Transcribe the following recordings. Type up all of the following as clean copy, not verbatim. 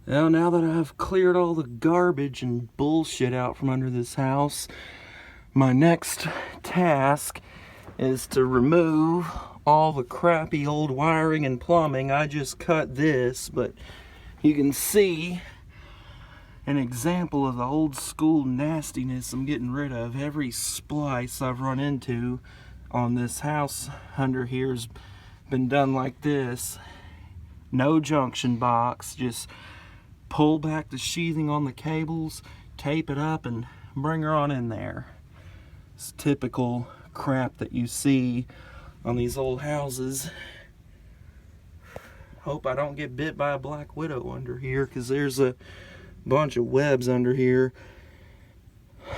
Well, now that I've cleared all the garbage and bullshit out from under this house, my next task is to remove all the crappy old wiring and plumbing. I just cut this, but you can see an example of the old school nastiness I'm getting rid of. Every splice I've run into on this house under here's been done like this. No junction box, just pull back the sheathing on the cables, tape it up, and bring her on in there. It's typical crap that you see on these old houses. Hope I don't get bit by a black widow under here, because there's a bunch of webs under here.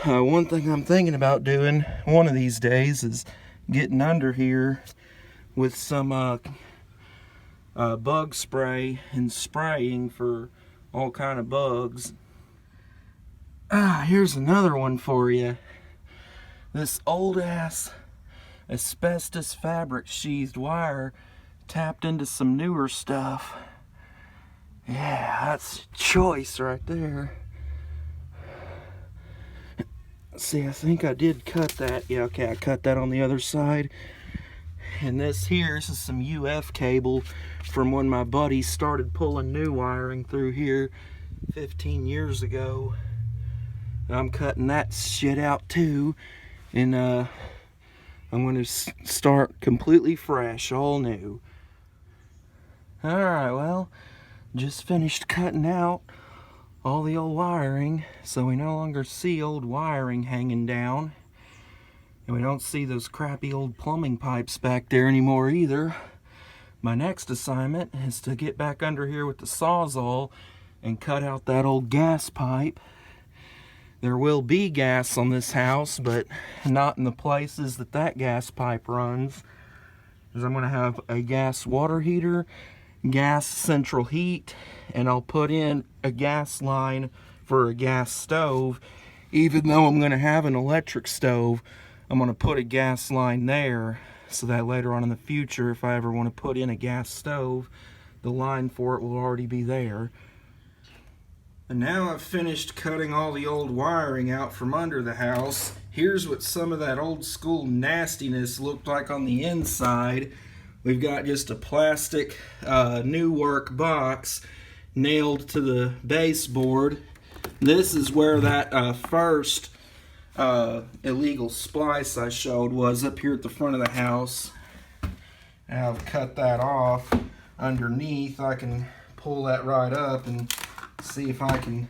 One thing I'm thinking about doing one of these days is getting under here with some bug spray and spraying for all kind of bugs. Here's another one for you. This old ass asbestos fabric sheathed wire tapped into some newer stuff. Yeah, that's choice right there. See, I think I did cut that. Yeah, okay, I cut that on the other side. And this is some UF cable from when my buddy started pulling new wiring through here 15 years ago. And I'm cutting that shit out too. And I'm going to start completely fresh, all new. Alright, well, just finished cutting out all the old wiring, so we no longer see old wiring hanging down. And we don't see those crappy old plumbing pipes back there anymore either. My next assignment is to get back under here with the Sawzall and cut out that old gas pipe. There will be gas on this house, but not in the places that gas pipe runs. Because I'm going to have a gas water heater, gas central heat, and I'll put in a gas line for a gas stove. Even though I'm going to have an electric stove, I'm going to put a gas line there so that later on in the future, if I ever want to put in a gas stove, the line for it will already be there. And now I've finished cutting all the old wiring out from under the house. Here's what some of that old school nastiness looked like on the inside. We've got just a plastic new work box nailed to the baseboard. This is where that first illegal splice I showed was, up here at the front of the house. And I've cut that off underneath. I can pull that right up and see if I can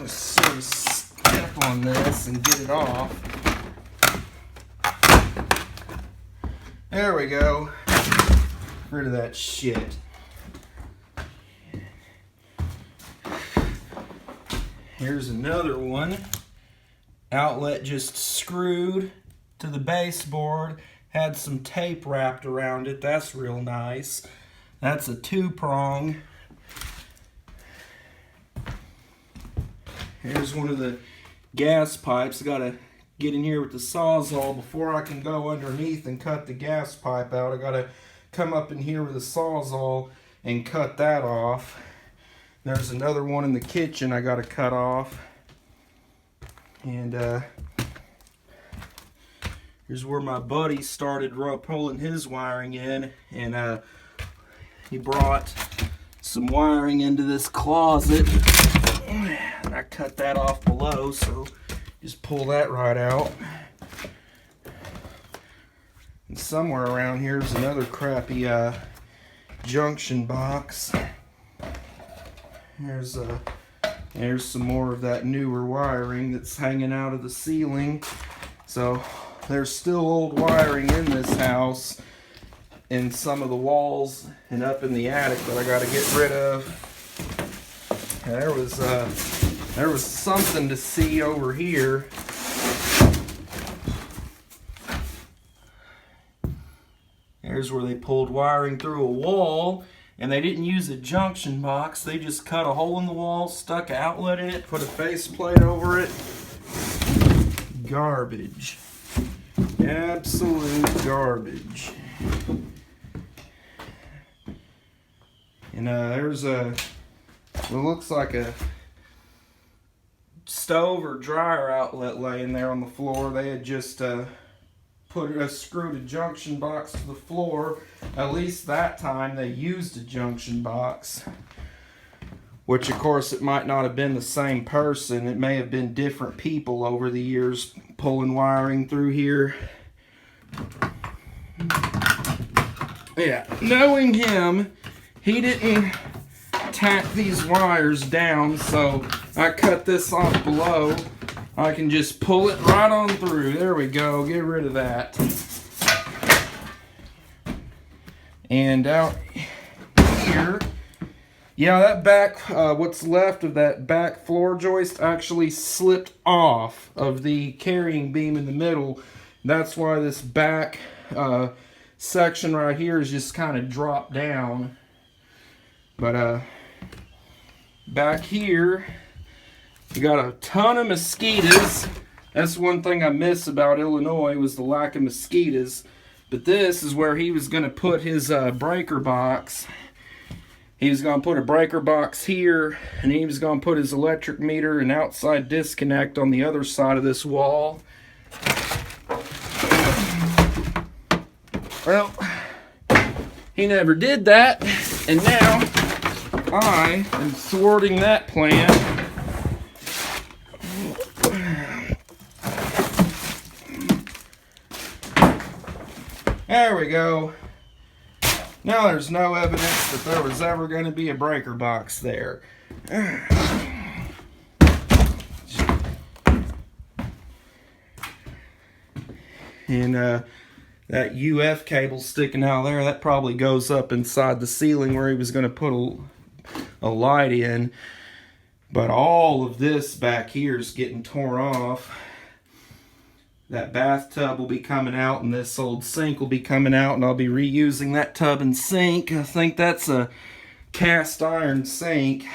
sort of step on this and get it off. There we go. Get rid of that shit. Here's another one. Outlet just screwed to the baseboard. Had some tape wrapped around it. That's real nice. That's a 2-prong. Here's one of the gas pipes. I gotta get in here with the Sawzall before I can go underneath and cut the gas pipe out. I gotta come up in here with a Sawzall and cut that off. There's another one in the kitchen I gotta cut off. And here's where my buddy started pulling his wiring in, and he brought some wiring into this closet. I cut that off below, so just pull that right out. And somewhere around here is another crappy junction box. There's some more of that newer wiring that's hanging out of the ceiling. So there's still old wiring in this house, in some of the walls and up in the attic that I got to get rid of. There was something to see over here. There's where they pulled wiring through a wall, and they didn't use a junction box. They just cut a hole in the wall, stuck an outlet in it, put a faceplate over it. Garbage. Absolute garbage. And there's what looks like a stove or dryer outlet laying there on the floor. They had just screwed a junction box to the floor. At least that time they used a junction box. Which, of course, it might not have been the same person. It may have been different people over the years pulling wiring through here. Yeah, knowing him, he didn't tack these wires down, so I cut this off below. I can just pull it right on through. There we go. Get rid of that. And out here, yeah, that back, what's left of that back floor joist actually slipped off of the carrying beam in the middle. That's why this back section right here is just kind of dropped down. But back here, you got a ton of mosquitoes. That's one thing I miss about Illinois, was the lack of mosquitoes. But this is where he was going to put his breaker box. He was going to put a breaker box here, and he was going to put his electric meter and outside disconnect on the other side of this wall. Well, he never did that, and now I am thwarting that plan. There we go. Now there's no evidence that there was ever going to be a breaker box there. And that UF cable sticking out there, that probably goes up inside the ceiling where he was going to put a light in. But all of this back here is getting torn off. That bathtub will be coming out, and this old sink will be coming out, and I'll be reusing that tub and sink. I think that's a cast iron sink.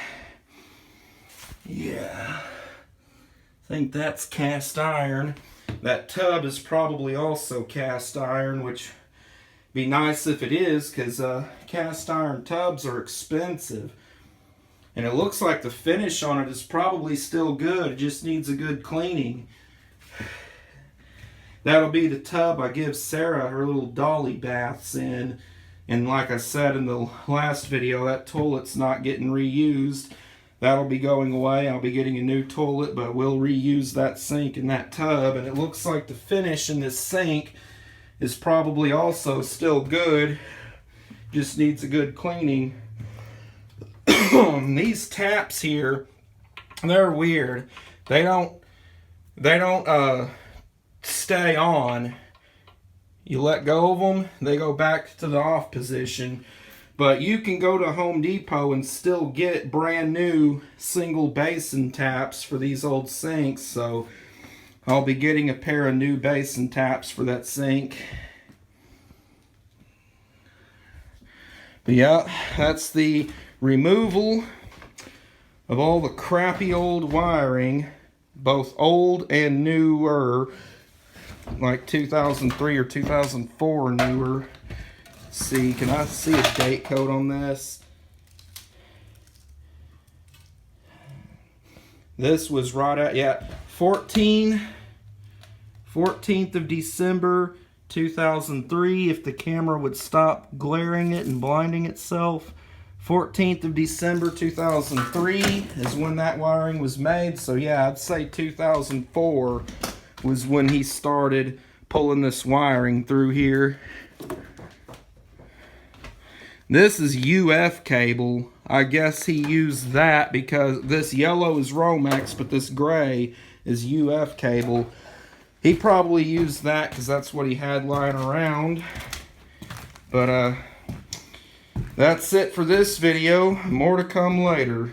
Yeah, I think that's cast iron. That tub is probably also cast iron, which would be nice if it is, because cast iron tubs are expensive. And it looks like the finish on it is probably still good. It just needs a good cleaning. That'll be the tub I give Sarah her little dolly baths in. And like I said in the last video, that toilet's not getting reused. That'll be going away. I'll be getting a new toilet, but we'll reuse that sink and that tub. And it looks like the finish in this sink is probably also still good. Just needs a good cleaning. These taps here, they're weird. They don't stay on. You let go of them, they go back to the off position. But you can go to Home Depot and still get brand new single basin taps for these old sinks. So I'll be getting a pair of new basin taps for that sink. But yeah, that's the removal of all the crappy old wiring, both old and newer, like 2003 or 2004 newer. Let's see, can I see a date code on this? This was right at, yeah, 14th of December 2003, if the camera would stop glaring it and blinding itself. 14th of December 2003 is when that wiring was made. So yeah, I'd say 2004 was when he started pulling this wiring through here. This is UF cable. I guess he used that because this yellow is Romex, but this gray is UF cable. He probably used that because that's what he had lying around. But that's it for this video. More to come later.